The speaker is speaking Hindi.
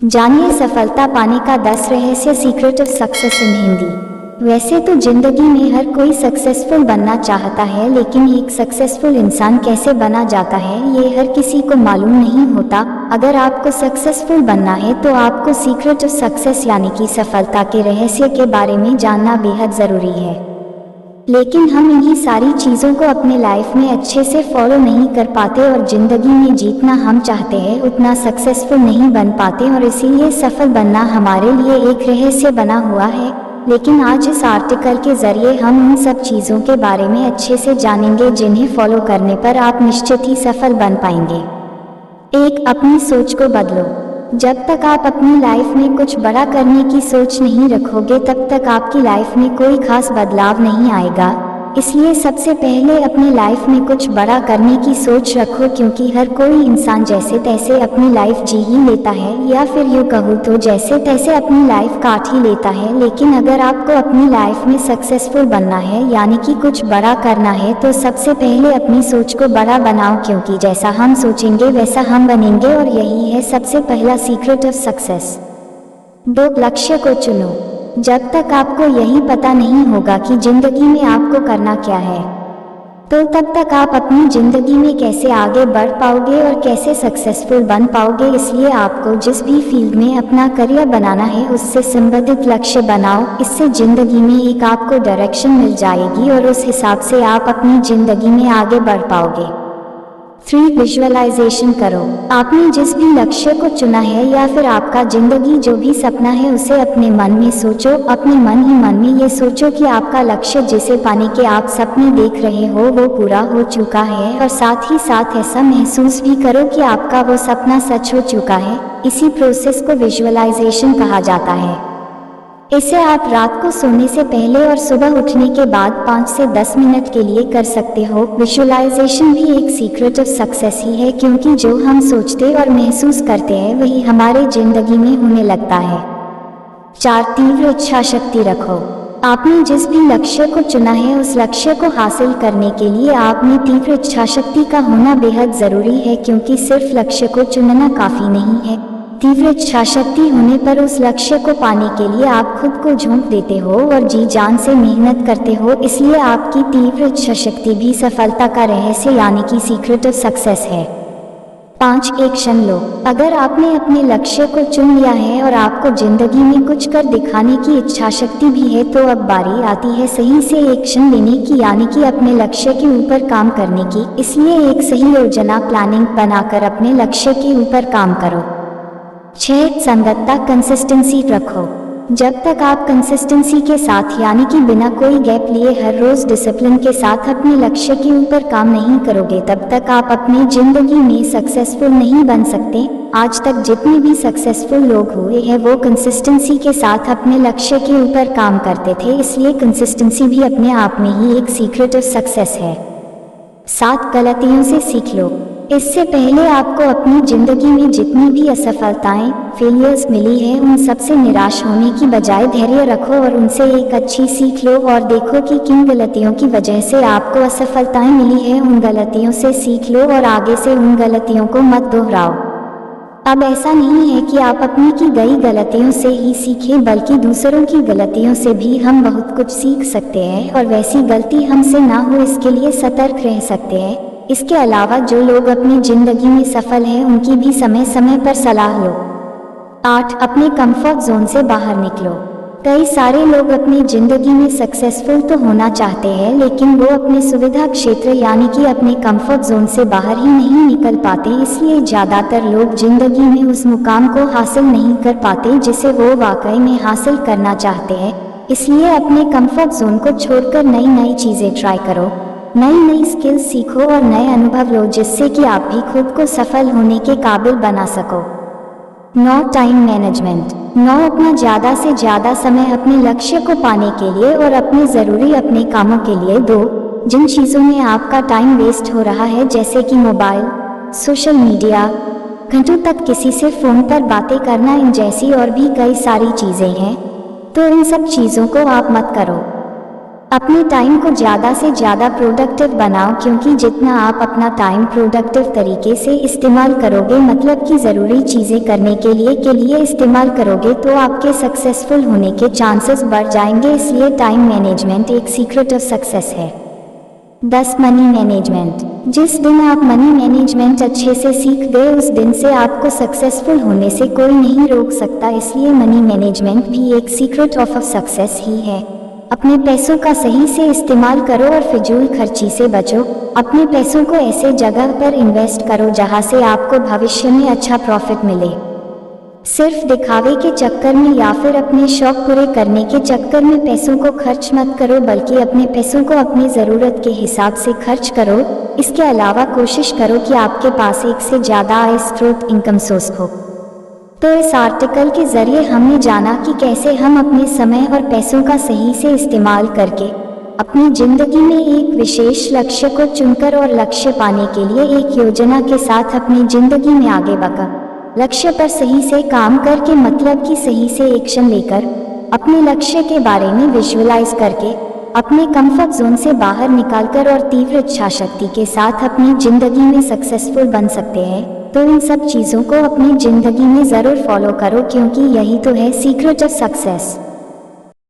जानिए सफलता पाने का 10 रहस्य secret of success in Hindi. वैसे तो जिंदगी में हर कोई सक्सेसफुल बनना चाहता है, लेकिन एक सक्सेसफुल इंसान कैसे बना जाता है ये हर किसी को मालूम नहीं होता। अगर आपको सक्सेसफुल बनना है तो आपको सीक्रेट ऑफ सक्सेस यानी कि सफलता के रहस्य के बारे में जानना बेहद ज़रूरी है। लेकिन हम इन्हीं सारी चीज़ों को अपने लाइफ में अच्छे से फॉलो नहीं कर पाते और ज़िंदगी में जितना हम चाहते हैं उतना सक्सेसफुल नहीं बन पाते, और इसीलिए सफल बनना हमारे लिए एक रहस्य बना हुआ है। लेकिन आज इस आर्टिकल के ज़रिए हम उन सब चीज़ों के बारे में अच्छे से जानेंगे जिन्हें फॉलो करने पर आप निश्चित ही सफल बन पाएंगे। 1. अपनी सोच को बदलो। जब तक आप अपनी लाइफ में कुछ बड़ा करने की सोच नहीं रखोगे तब तक आपकी लाइफ में कोई खास बदलाव नहीं आएगा। इसलिए सबसे पहले अपनी लाइफ में कुछ बड़ा करने की सोच रखो, क्योंकि हर कोई इंसान जैसे तैसे अपनी लाइफ जी ही लेता है, या फिर यूँ कहूँ तो जैसे तैसे अपनी लाइफ काट ही लेता है। लेकिन अगर आपको अपनी लाइफ में सक्सेसफुल बनना है यानी कि कुछ बड़ा करना है तो सबसे पहले अपनी सोच को बड़ा बनाओ, क्योंकि जैसा हम सोचेंगे वैसा हम बनेंगे, और यही है सबसे पहला सीक्रेट ऑफ सक्सेस। 2. लक्ष्य को चुनो। जब तक आपको यही पता नहीं होगा कि जिंदगी में आपको करना क्या है तो तब तक आप अपनी जिंदगी में कैसे आगे बढ़ पाओगे और कैसे सक्सेसफुल बन पाओगे। इसलिए आपको जिस भी फील्ड में अपना करियर बनाना है उससे संबंधित लक्ष्य बनाओ। इससे जिंदगी में एक आपको डायरेक्शन मिल जाएगी और उस हिसाब से आप अपनी जिंदगी में आगे बढ़ पाओगे। 3. विजुअलाइजेशन करो। आपने जिस भी लक्ष्य को चुना है या फिर आपका जिंदगी जो भी सपना है उसे अपने मन में सोचो। अपने मन ही मन में ये सोचो कि आपका लक्ष्य जिसे पाने के आप सपने देख रहे हो वो पूरा हो चुका है, और साथ ही साथ ऐसा महसूस भी करो कि आपका वो सपना सच हो चुका है। इसी प्रोसेस को विजुअलाइजेशन कहा जाता है। इसे आप रात को सोने से पहले और सुबह उठने के बाद 5 से 10 मिनट के लिए कर सकते हो। विजुअलाइजेशन भी एक सीक्रेट ऑफ सक्सेस ही है, क्योंकि जो हम सोचते और महसूस करते हैं वही हमारे जिंदगी में होने लगता है। 4. तीव्र इच्छा शक्ति रखो। आपने जिस भी लक्ष्य को चुना है उस लक्ष्य को हासिल करने के लिए आप में तीव्र इच्छा शक्ति का होना बेहद ज़रूरी है, क्योंकि सिर्फ लक्ष्य को चुनना काफ़ी नहीं है। तीव्र इच्छा शक्ति होने पर उस लक्ष्य को पाने के लिए आप खुद को झोंक देते हो और जी जान से मेहनत करते हो। इसलिए आपकी तीव्र इच्छा शक्ति भी सफलता का रहस्य यानी कि सीक्रेट ऑफ सक्सेस है। 5. एक्शन लो। अगर आपने अपने लक्ष्य को चुन लिया है और आपको जिंदगी में कुछ कर दिखाने की इच्छा शक्ति भी है तो अब बारी आती है सही से एक्शन लेने की, यानी कि अपने लक्ष्य के ऊपर काम करने की। इसलिए एक सही योजना प्लानिंग बनाकर अपने लक्ष्य के ऊपर काम करो। 6. संगतता कंसिस्टेंसी रखो। जब तक आप कंसिस्टेंसी के साथ यानी कि बिना कोई गैप लिए हर रोज डिसिप्लिन के साथ अपने लक्ष्य के ऊपर काम नहीं करोगे तब तक आप अपनी जिंदगी में सक्सेसफुल नहीं बन सकते। आज तक जितने भी सक्सेसफुल लोग हुए हैं वो कंसिस्टेंसी के साथ अपने लक्ष्य के ऊपर काम करते थे, इसलिए कंसिस्टेंसी भी अपने आप में ही एक सीक्रेट ऑफ सक्सेस है। 7. गलतियों से सीख लो। इससे पहले आपको अपनी जिंदगी में जितनी भी असफलताएं फेलियर्स मिली है उन सबसे निराश होने की बजाय धैर्य रखो और उनसे एक अच्छी सीख लो और देखो कि किन गलतियों की वजह से आपको असफलताएं मिली है। उन गलतियों से सीख लो और आगे से उन गलतियों को मत दोहराओ। अब ऐसा नहीं है कि आप अपनी की गई गलतियों से ही सीखें, बल्कि दूसरों की गलतियों से भी हम बहुत कुछ सीख सकते हैं और वैसी गलती हमसे ना हो इसके लिए सतर्क रह सकते हैं। इसके अलावा जो लोग अपनी जिंदगी में सफल हैं उनकी भी समय समय पर सलाह लो। 8. अपने कंफर्ट जोन से बाहर निकलो। कई सारे लोग अपनी जिंदगी में सक्सेसफुल तो होना चाहते हैं, लेकिन वो अपने सुविधा क्षेत्र यानी कि अपने कंफर्ट जोन से बाहर ही नहीं निकल पाते। इसलिए ज़्यादातर लोग जिंदगी में उस मुकाम को हासिल नहीं कर पाते जिसे वो वाकई में हासिल करना चाहते हैं। इसलिए अपने कंफर्ट जोन को छोड़कर नई नई चीज़ें ट्राई करो, नई नई स्किल्स सीखो और नए अनुभव लो, जिससे कि आप भी खुद को सफल होने के काबिल बना सको। 9. Time management. 9. अपना ज़्यादा से ज़्यादा समय अपने लक्ष्य को पाने के लिए और अपने ज़रूरी अपने कामों के लिए दो। जिन चीज़ों में आपका टाइम वेस्ट हो रहा है जैसे कि मोबाइल, सोशल मीडिया, घंटों तक किसी से फ़ोन पर बातें करना, इन जैसी और भी कई सारी चीज़ें हैं, तो इन सब चीज़ों को आप मत करो। अपने टाइम को ज़्यादा से ज़्यादा प्रोडक्टिव बनाओ, क्योंकि जितना आप अपना टाइम प्रोडक्टिव तरीके से इस्तेमाल करोगे, मतलब कि ज़रूरी चीज़ें करने के लिए इस्तेमाल करोगे, तो आपके सक्सेसफुल होने के चांसेस बढ़ जाएंगे। इसलिए टाइम मैनेजमेंट एक सीक्रेट ऑफ सक्सेस है। 10 मनी मैनेजमेंट। जिस दिन आप मनी मैनेजमेंट अच्छे से सीख गए, उस दिन से आपको सक्सेसफुल होने से कोई नहीं रोक सकता। इसलिए मनी मैनेजमेंट भी एक सीक्रेट ऑफ सक्सेस ही है। अपने पैसों का सही से इस्तेमाल करो और फिजूल खर्ची से बचो। अपने पैसों को ऐसे जगह पर इन्वेस्ट करो जहां से आपको भविष्य में अच्छा प्रॉफिट मिले। सिर्फ दिखावे के चक्कर में या फिर अपने शौक पूरे करने के चक्कर में पैसों को खर्च मत करो, बल्कि अपने पैसों को अपनी ज़रूरत के हिसाब से खर्च करो। इसके अलावा कोशिश करो कि आपके पास एक से ज़्यादा आय स्रोत, इनकम सोर्स हो। तो इस आर्टिकल के ज़रिए हमने जाना कि कैसे हम अपने समय और पैसों का सही से इस्तेमाल करके अपनी ज़िंदगी में एक विशेष लक्ष्य को चुनकर और लक्ष्य पाने के लिए एक योजना के साथ अपनी ज़िंदगी में आगे बढ़ा। लक्ष्य पर सही से काम करके, मतलब कि सही से एक्शन लेकर, अपने लक्ष्य के बारे में विजुअलाइज करके, अपने कंफर्ट जोन से बाहर निकालकर और तीव्र इच्छा शक्ति के साथ अपनी ज़िंदगी में सक्सेसफुल बन सकते हैं। तो इन सब चीज़ों को अपनी ज़िंदगी में ज़रूर फॉलो करो, क्योंकि यही तो है सीक्रेट ऑफ सक्सेस।